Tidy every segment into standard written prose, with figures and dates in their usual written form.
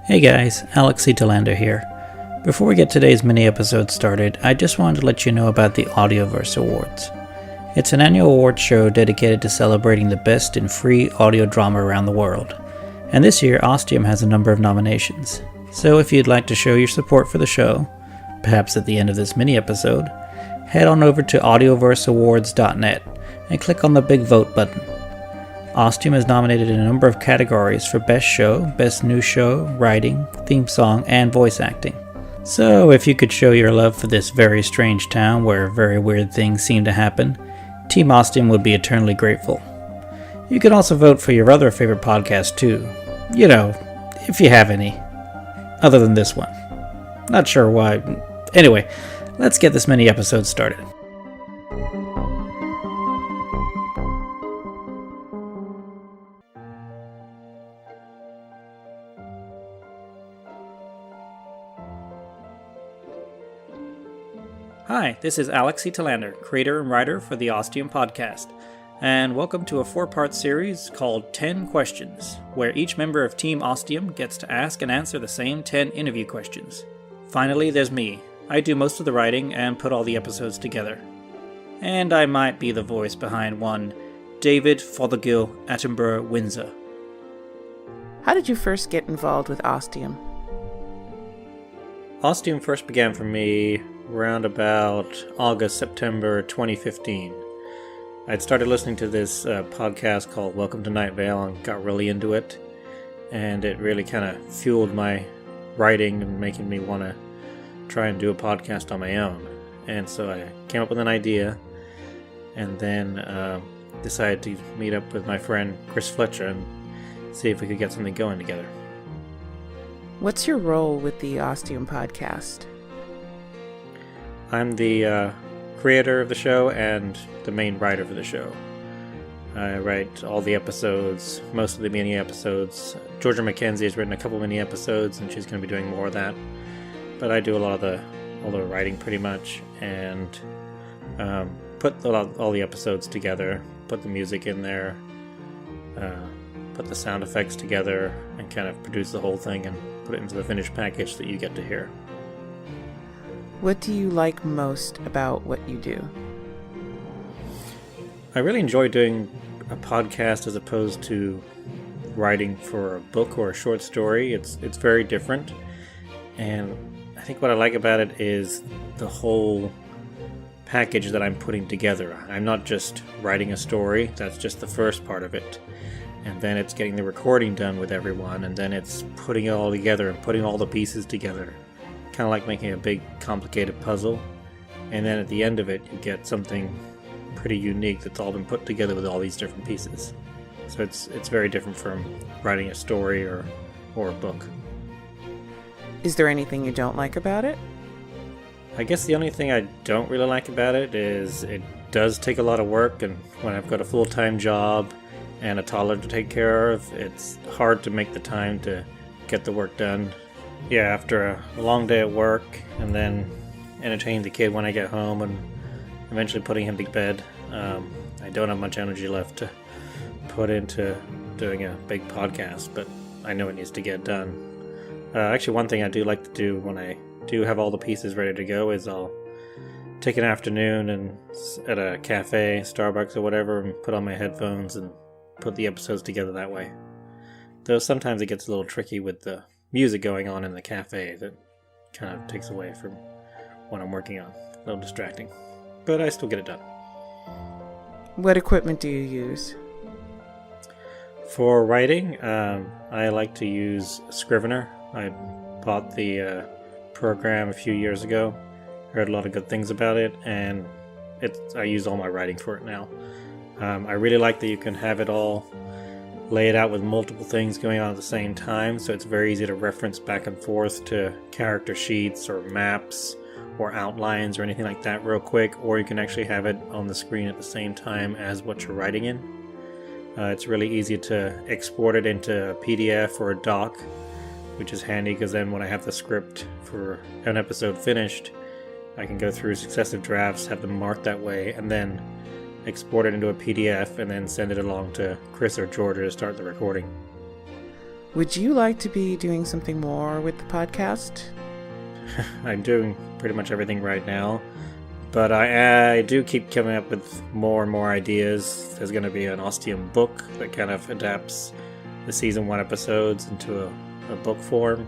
Hey guys, Alex C. Delander here. Before we get today's mini-episode started, I just wanted to let you know about the Audioverse Awards. It's an annual award show dedicated to celebrating the best in free audio drama around the world. And this year, Ostium has a number of nominations. So if you'd like to show your support for the show, perhaps at the end of this mini-episode, head on over to audioverseawards.net and click on the big vote button. Ostium is nominated in a number of categories for Best Show, Best New Show, Writing, Theme Song, and Voice Acting. So if you could show your love for this very strange town where very weird things seem to happen, Team Ostium would be eternally grateful. You can also vote for your other favorite podcast too. You know, if you have any. Other than this one. Not sure why. Anyway, let's get this mini episode started. Hi, this is Alex C. Talander, creator and writer for the Ostium podcast, and welcome to a 4-part series called 10 Questions, where each member of Team Ostium gets to ask and answer the same 10 interview questions. Finally, there's me. I do most of the writing and put all the episodes together. And I might be the voice behind one David Fothergill Attenborough Windsor. How did you first get involved with Ostium? Ostium first began for me around about August, September 2015. I'd started listening to this podcast called Welcome to Night Vale and got really into it. And it really kind of fueled my writing and making me want to try and do a podcast on my own. And so I came up with an idea and then decided to meet up with my friend Chris Fletcher and see if we could get something going together. What's your role with the Ostium podcast? I'm the creator of the show and the main writer for the show. I write all the episodes, most of the mini episodes. Georgia McKenzie has written a couple mini episodes, and she's going to be doing more of that. But I do a lot of all the writing pretty much, and put all the episodes together, put the music in there, put the sound effects together, and kind of produce the whole thing and put it into the finished package that you get to hear. What do you like most about what you do? I really enjoy doing a podcast as opposed to writing for a book or a short story. It's very different, and I think what I like about it is the whole package that I'm putting together. I'm not just writing a story, that's just the first part of it. And then it's getting the recording done with everyone, and then it's putting it all together and putting all the pieces together. Kind of like making a big, complicated puzzle. And then at the end of it, you get something pretty unique that's all been put together with all these different pieces. So it's very different from writing a story or a book. Is there anything you don't like about it? I guess the only thing I don't really like about it is it does take a lot of work, and when I've got a full-time job and a toddler to take care of, it's hard to make the time to get the work done. Yeah, after a long day at work, and then entertaining the kid when I get home, and eventually putting him to bed, I don't have much energy left to put into doing a big podcast, but I know it needs to get done. Actually, one thing I do like to do when I do have all the pieces ready to go is I'll take an afternoon and at a cafe, Starbucks or whatever, and put on my headphones and put the episodes together that way. Though sometimes it gets a little tricky with the music going on in the cafe that kind of takes away from what I'm working on. A little distracting. But I still get it done. What equipment do you use? For writing, I like to use Scrivener. I bought the program a few years ago. Heard a lot of good things about it, and I use all my writing for it now. I really like that you can have it all lay it out with multiple things going on at the same time, so it's very easy to reference back and forth to character sheets or maps or outlines or anything like that real quick, or you can actually have it on the screen at the same time as what you're writing in. It's really easy to export it into a PDF or a doc, which is handy because then when I have the script for an episode finished, I can go through successive drafts, have them marked that way, and then export it into a PDF, and then send it along to Chris or Georgia to start the recording. Would you like to be doing something more with the podcast? I'm doing pretty much everything right now, but I do keep coming up with more and more ideas. There's going to be an Ostium book that kind of adapts the season 1 episodes into a book form.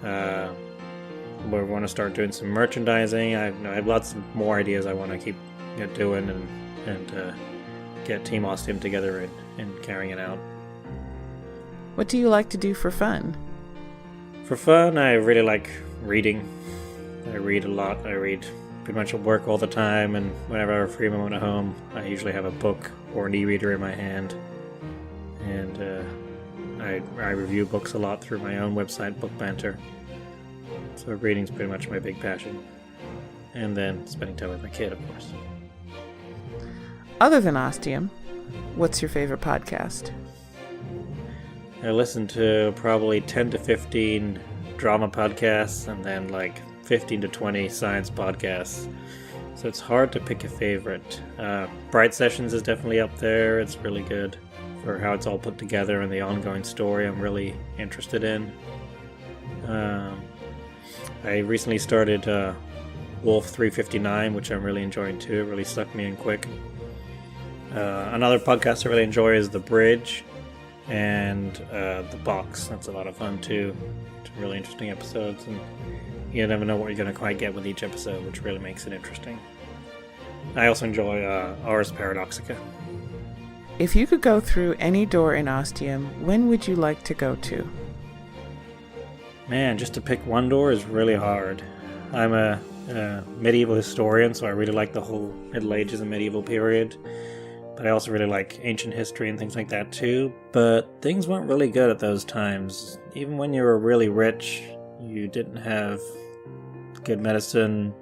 We want to start doing some merchandising. I have lots of more ideas I want to keep doing and get Team Ostium together and carrying it out. What do you like to do for fun? For fun, I really like reading. I read a lot. I read pretty much at work all the time, and whenever I have a free moment at home, I usually have a book or an e-reader in my hand. And I review books a lot through my own website, Book Banter. So reading's pretty much my big passion. And then spending time with my kid, of course. Other than Ostium, what's your favorite podcast? I listen to probably 10 to 15 drama podcasts and then like 15 to 20 science podcasts. So it's hard to pick a favorite. Bright Sessions is definitely up there. It's really good for how it's all put together and the ongoing story I'm really interested in. I recently started Wolf 359, which I'm really enjoying too. It really sucked me in quick. Another podcast I really enjoy is The Bridge and The Box. That's a lot of fun too. It's really interesting episodes, and you never know what you're going to quite get with each episode, which really makes it interesting. I also enjoy Ars Paradoxica. If you could go through any door in Ostium, when would you like to go to? Man, just to pick one door is really hard. I'm a medieval historian, so I really like the whole Middle Ages and medieval period. But I also really like ancient history and things like that too. But things weren't really good at those times. Even when you were really rich, you didn't have good medicine,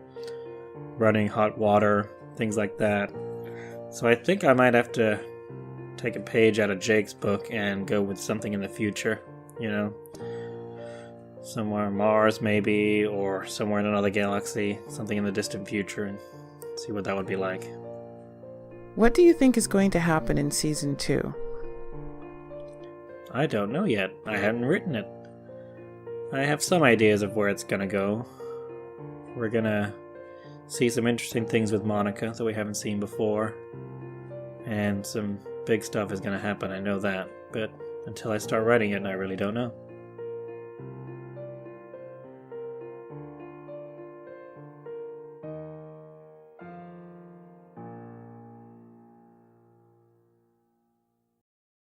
running hot water, things like that. So I think I might have to take a page out of Jake's book and go with something in the future, you know? Somewhere on Mars maybe, or somewhere in another galaxy, something in the distant future, and see what that would be like. What do you think is going to happen in Season 2? I don't know yet. I haven't written it. I have some ideas of where it's gonna go. We're gonna see some interesting things with Monica that we haven't seen before. And some big stuff is gonna happen, I know that. But until I start writing it, I really don't know.